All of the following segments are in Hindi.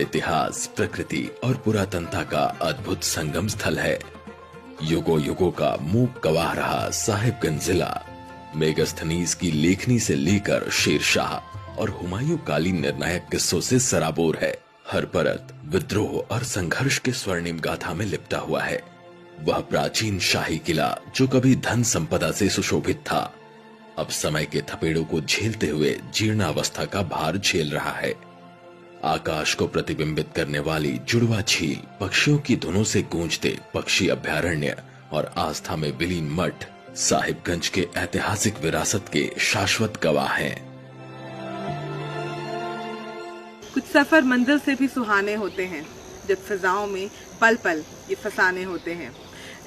इतिहास, प्रकृति और पुरातनता का अद्भुत संगम स्थल है। युगों युगों का मूक गवाह रहा साहिबगंज जिला मेगास्थनीज की लेखनी से लेकर शेरशाह और हुमायूं कालीन निर्णायक किस्सों से सराबोर है। हर परत विद्रोह और संघर्ष के स्वर्णिम गाथा में लिपटा हुआ है। वह प्राचीन शाही किला जो कभी धन संपदा से सुशोभित था, अब समय के थपेड़ों को झेलते हुए जीर्णावस्था का भार झेल रहा है। आकाश को प्रतिबिंबित करने वाली जुड़वा झील, पक्षियों की धुनों से गूंजते पक्षी अभयारण्य और आस्था में विलीन मठ साहिबगंज के ऐतिहासिक विरासत के शाश्वत गवाह हैं। कुछ सफर मंजिल से भी सुहाने होते हैं, जब फिजाओं में पल पल ये फसाने होते हैं।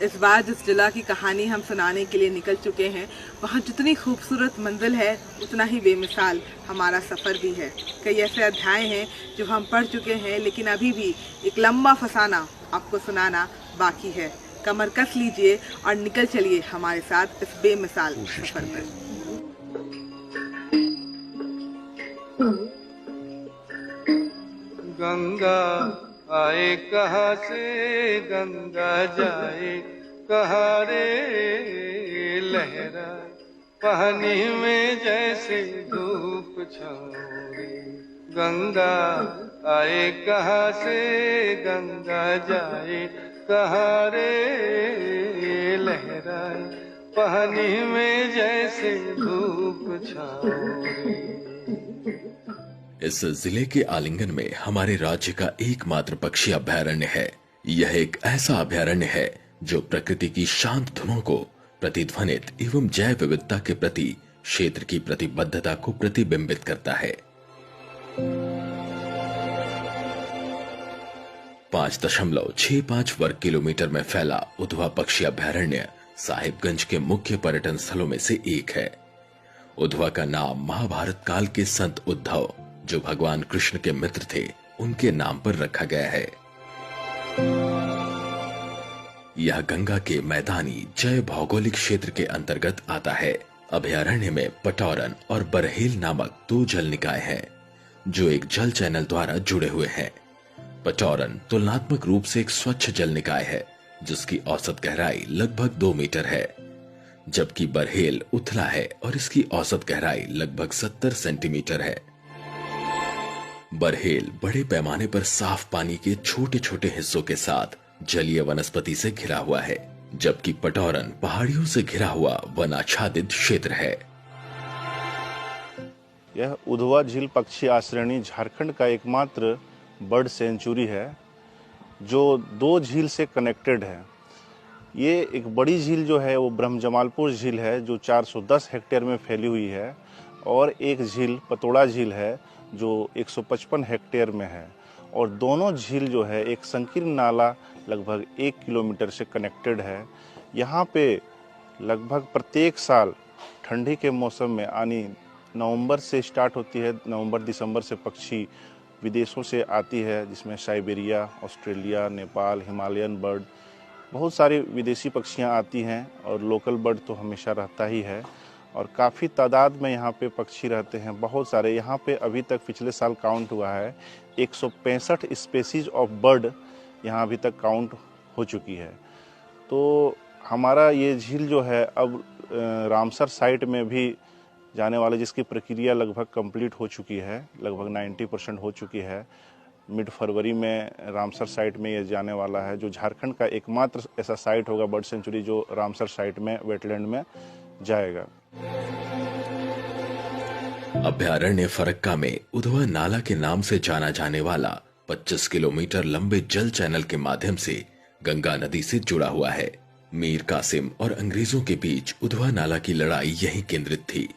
इस बार जिस जिला की कहानी हम सुनाने के लिए निकल चुके हैं, वहाँ जितनी खूबसूरत मंजिल है, उतना ही बेमिसाल हमारा सफर भी है। कई ऐसे अध्याय हैं जो हम पढ़ चुके हैं, लेकिन अभी भी एक लंबा फसाना आपको सुनाना बाकी है। कमर कस लीजिए और निकल चलिए हमारे साथ इस बेमिसाल सफर पर। गंगा आए कहाँ से, गंगा जाए कहाँ रे, लहरा पानी में जैसे धूप छाओ। गंगा आए कहाँ से, गंगा जाए कहाँ रे, लहरा पानी में जैसे धूप छाओ। इस जिले के आलिंगन में हमारे राज्य का एकमात्र पक्षी अभयारण्य है। यह एक ऐसा अभयारण्य है जो प्रकृति की शांत धुनों को प्रतिध्वनित एवं जैव विविधता के प्रति क्षेत्र की प्रतिबद्धता को प्रतिबिंबित करता है। 5.65 वर्ग किलोमीटर में फैला उधवा पक्षी अभयारण्य साहिबगंज के मुख्य पर्यटन स्थलों में से एक है। उधवा का नाम महाभारत काल के संत उद्धव, जो भगवान कृष्ण के मित्र थे, उनके नाम पर रखा गया है। यह गंगा के मैदानी जय भौगोलिक क्षेत्र के अंतर्गत आता है। अभयारण्य में पटौरन और बरहेल नामक 2 जल निकाय हैं, जो एक जल चैनल द्वारा जुड़े हुए हैं। पटौरन तुलनात्मक रूप से एक स्वच्छ जल निकाय है, जिसकी औसत गहराई लगभग 2 मीटर है, जबकि बरहेल उथला है और इसकी औसत गहराई लगभग 70 सेंटीमीटर है। बरहेल बड़े पैमाने पर साफ पानी के छोटे छोटे हिस्सों के साथ जलीय वनस्पति से घिरा हुआ है, जबकि पटौरन पहाड़ियों से घिरा हुआ वनाच्छादित क्षेत्र है। यह उधवा झील पक्षी आश्रयणी झारखंड का एकमात्र बर्ड सेंचुरी है, जो 2 झील से कनेक्टेड है। ये एक बड़ी झील जो है वो ब्रह्मजमालपुर झील है, जो 410 हेक्टेयर में फैली हुई है, और एक झील पतोड़ा झील है जो 155 हेक्टेयर में है। और दोनों झील जो है एक संकीर्ण नाला लगभग 1 किलोमीटर से कनेक्टेड है। यहाँ पे लगभग प्रत्येक साल ठंडी के मौसम में, यानी नवंबर से स्टार्ट होती है, नवंबर दिसंबर से पक्षी विदेशों से आती है, जिसमें Siberia, Australia, Nepal, Himalayan bird, बहुत सारी विदेशी पक्षियाँ आती हैं, और लोकल बर्ड तो हमेशा रहता ही है। और काफ़ी तादाद में यहाँ पे पक्षी रहते हैं, बहुत सारे। यहाँ पे अभी तक पिछले साल काउंट हुआ है 165 स्पेसीज ऑफ बर्ड यहाँ अभी तक काउंट हो चुकी है। तो हमारा ये झील जो है अब रामसर साइट में भी जाने वाले, जिसकी प्रक्रिया लगभग कंप्लीट हो चुकी है, लगभग 90% हो चुकी है। मिड फरवरी में रामसर साइट में ये जाने वाला है, जो झारखंड का एकमात्र ऐसा साइट होगा बर्ड सेंचुरी जो रामसर साइट में वेटलैंड में जाएगा। अभयारण्य फरक्का में उधवा नाला के नाम से जाना जाने वाला 25 किलोमीटर लंबे जल चैनल के माध्यम से गंगा नदी से जुड़ा हुआ है। मीर कासिम और अंग्रेजों के बीच उधवा नाला की लड़ाई यहीं केंद्रित थी।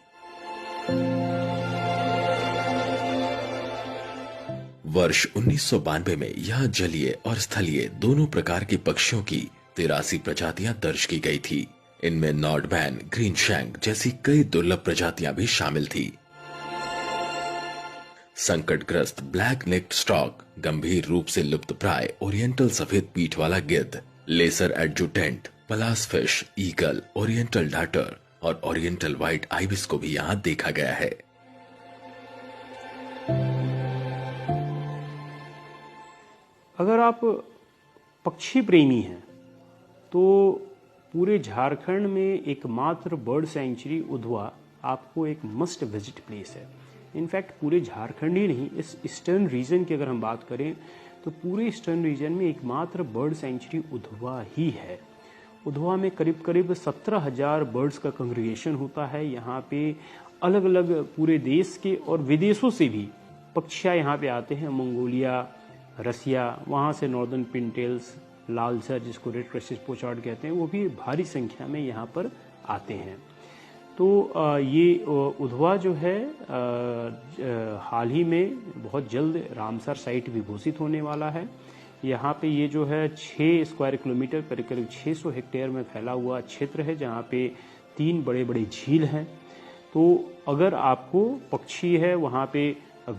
वर्ष 1992 में यहाँ जलीय और स्थलीय दोनों प्रकार के पक्षियों की 83 प्रजातियां दर्ज की गई थी। इनमें नॉर्डमैन, ग्रीन शैंक जैसी कई दुर्लभ प्रजातियां भी शामिल थी। संकटग्रस्त ब्लैक नेक्ड स्टॉक, गंभीर रूप से लुप्तप्राय ओरिएंटल सफेद पीठ वाला गिद्ध, लेसर एडजुटेंट, पलास फिश, ईगल, ओरिएंटल डार्टर और ओरिएंटल व्हाइट आइबिस को भी यहाँ देखा गया है। अगर आप पक्षी प्रेमी हैं तो पूरे झारखंड में एकमात्र बर्ड सेंचुरी उधवा आपको एक मस्ट विजिट प्लेस है। इनफैक्ट पूरे झारखंड ही नहीं, इस ईस्टर्न रीजन की अगर हम बात करें तो पूरे ईस्टर्न रीजन में एकमात्र बर्ड सेंचुरी उधवा ही है। उधवा में करीब करीब 17,000 बर्ड्स का कंग्रीगेशन होता है। यहाँ पे अलग अलग पूरे देश के और विदेशों से भी पक्षियाँ यहाँ पे आते हैं। मंगोलिया, रसिया, वहाँ से नॉर्दर्न पिनटेल्स, लालसर जिसको रेड क्रेस्टेड पोचार्ड कहते हैं, वो भी भारी संख्या में यहाँ पर आते हैं। तो ये उधवा जो है हाल ही में बहुत जल्द रामसर साइट भी घोषित होने वाला है। यहाँ पे ये जो है 6 स्क्वायर किलोमीटर करीब 600 हेक्टेयर में फैला हुआ क्षेत्र है, जहाँ पे 3 बड़े बड़े झील हैं। तो अगर आपको पक्षी है, वहाँ पे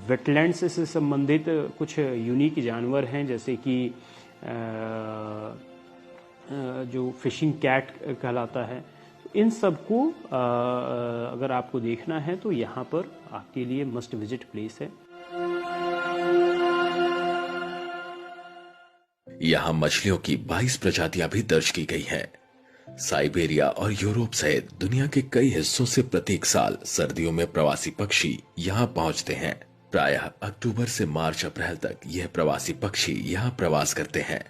वेटलैंड्स से संबंधित कुछ यूनिक जानवर हैं, जैसे कि जो फिशिंग कैट कहलाता है, इन सब को अगर आपको देखना है तो यहाँ पर आपके लिए मस्ट विजिट प्लेस है। यहाँ मछलियों की 22 प्रजातियां भी दर्ज की गई हैं। साइबेरिया और यूरोप सहित दुनिया के कई हिस्सों से प्रत्येक साल सर्दियों में प्रवासी पक्षी यहाँ पहुँचते हैं। प्रायः अक्टूबर से मार्च अप्रैल तक यह प्रवासी पक्षी यहाँ प्रवास करते हैं।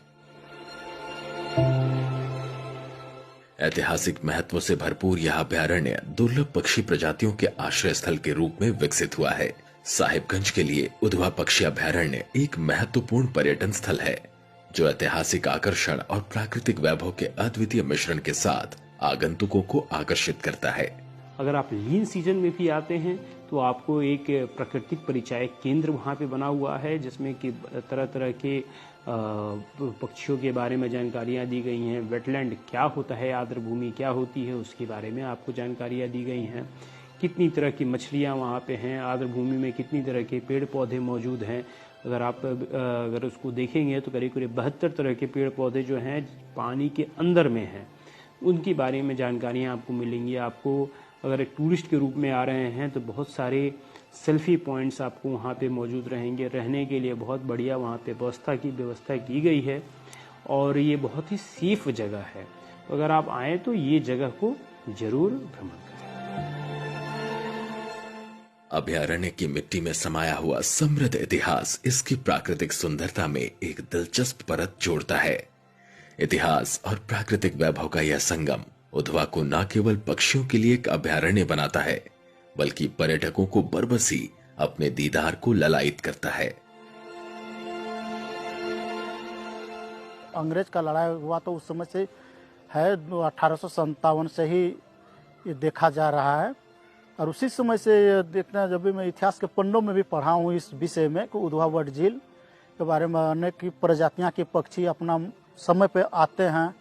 ऐतिहासिक महत्व से भरपूर यह अभयारण्य दुर्लभ पक्षी प्रजातियों के आश्रय स्थल के रूप में विकसित हुआ है। साहिबगंज के लिए उधवा पक्षी अभयारण्य एक महत्वपूर्ण पर्यटन स्थल है, जो ऐतिहासिक आकर्षण और प्राकृतिक वैभव के अद्वितीय मिश्रण के साथ आगंतुकों को आकर्षित करता है। अगर आप लीन सीजन में भी आते हैं तो आपको एक प्राकृतिक परिचायक केंद्र वहाँ पे बना हुआ है, जिसमें कि तरह तरह के पक्षियों के बारे में जानकारियाँ दी गई हैं। वेटलैंड क्या होता है, आर्द्र भूमि क्या होती है, उसके बारे में आपको जानकारियाँ दी गई हैं। कितनी तरह की मछलियाँ वहाँ पे हैं, आर्द्र भूमि में कितनी तरह के पेड़ पौधे मौजूद हैं। अगर उसको देखेंगे तो करीब 72 तरह के पेड़ पौधे जो हैं पानी के अंदर में हैं, उनके बारे में जानकारियाँ आपको मिलेंगी। आपको अगर एक टूरिस्ट के रूप में आ रहे हैं तो बहुत सारे सेल्फी पॉइंट्स आपको वहाँ पे मौजूद रहेंगे। रहने के लिए बहुत बढ़िया वहाँ पे व्यवस्था की गई है और ये बहुत ही सेफ जगह है। तो अगर आप आएँ तो ये जगह को जरूर भ्रमण करें। अभयारण्य की मिट्टी में समाया हुआ समृद्ध इतिहास इसकी प्राकृतिक सुंदरता में एक दिलचस्प परत जोड़ता है। इतिहास और प्राकृतिक वैभव का यह संगम उधवा को न केवल पक्षियों के लिए एक अभयारण्य बनाता है, बल्कि पर्यटकों को बरबसी अपने दीदार को ललायित करता है। अंग्रेज का लड़ाई हुआ तो उस समय से है, 1857 से ही ये देखा जा रहा है। और उसी समय से देखना, जब भी मैं इतिहास के पन्नों में भी पढ़ा हूँ इस विषय में कि उधवा बर्ड झील के बारे में, अनेक प्रजातियां के पक्षी अपना समय पे आते हैं।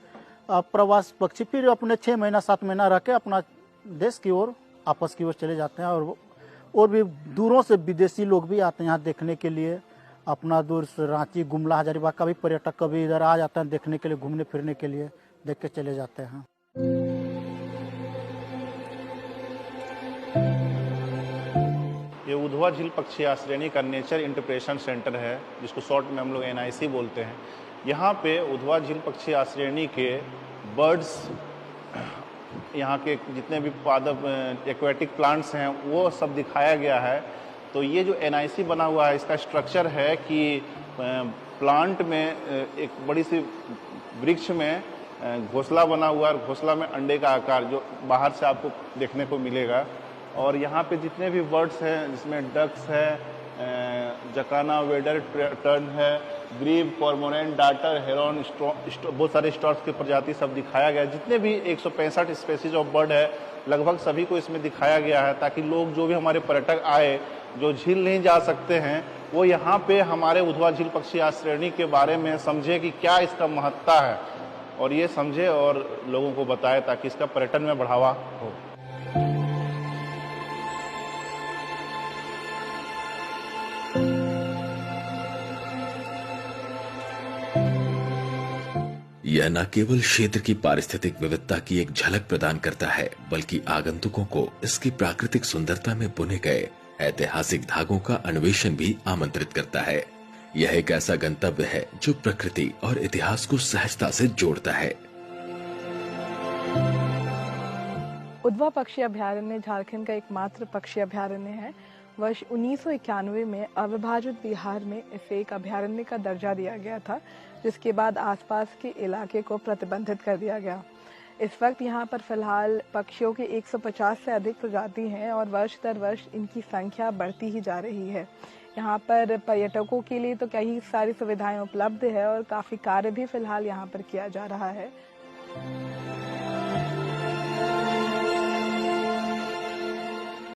प्रवास पक्षी फिर अपने 6 महीना 7 महीना रह के अपना देश की ओर आपस की ओर चले जाते हैं। और भी दूरों से विदेशी लोग भी आते हैं यहाँ देखने के लिए। अपना दूर से रांची, गुमला, हजारीबाग का भी पर्यटक कभी इधर आ जाते हैं देखने के लिए, घूमने फिरने के लिए, देख के चले जाते हैं। ये उधवा झील पक्षी आश्रयणी का नेचर इंटरप्रेशन सेंटर है, जिसको शॉर्ट में हम लोग NIC बोलते हैं। यहाँ पे उधवा झील पक्षी आश्रयणी के बर्ड्स, यहाँ के जितने भी पादप एक्वेटिक प्लांट्स हैं वो सब दिखाया गया है। तो ये जो NIC बना हुआ है, इसका स्ट्रक्चर है कि प्लांट में एक बड़ी सी वृक्ष में घोंसला बना हुआ है, और घोंसला में अंडे का आकार जो बाहर से आपको देखने को मिलेगा। और यहाँ पे जितने भी बर्ड्स हैं, जिसमें डक्स है, जकाना, वेडर टर्न है, ग्रीव, कॉर्मोरेंट, डार्टर, हेरॉन, बहुत सारे स्टॉर्क्स की प्रजाति सब दिखाया गया है। जितने भी 165 स्पेसीज ऑफ बर्ड है, लगभग सभी को इसमें दिखाया गया है, ताकि लोग जो भी हमारे पर्यटक आए जो झील नहीं जा सकते हैं, वो यहाँ पे हमारे उधवा झील पक्षी आश्रयणी के बारे में समझे कि क्या इसका महत्ता है, और ये समझे और लोगों को बताए, ताकि इसका पर्यटन में बढ़ावा हो। यह न केवल क्षेत्र की पारिस्थितिक विविधता की एक झलक प्रदान करता है, बल्कि आगंतुकों को इसकी प्राकृतिक सुंदरता में बुने गए ऐतिहासिक धागों का अन्वेषण भी आमंत्रित करता है। यह एक ऐसा गंतव्य है जो प्रकृति और इतिहास को सहजता से जोड़ता है। उधवा पक्षी अभयारण्य झारखंड का एकमात्र पक्षी अभयारण्य है। वर्ष 1991 में अविभाजित बिहार में इसे एक अभयारण्य का दर्जा दिया गया था, जिसके बाद आसपास के इलाके को प्रतिबंधित कर दिया गया। इस वक्त यहाँ पर फिलहाल पक्षियों की 150 से अधिक प्रजाति हैं और वर्ष दर वर्ष इनकी संख्या बढ़ती ही जा रही है। यहाँ पर पर्यटकों के लिए तो कई सारी सुविधाएं उपलब्ध है और काफ़ी कार्य भी फिलहाल यहाँ पर किया जा रहा है।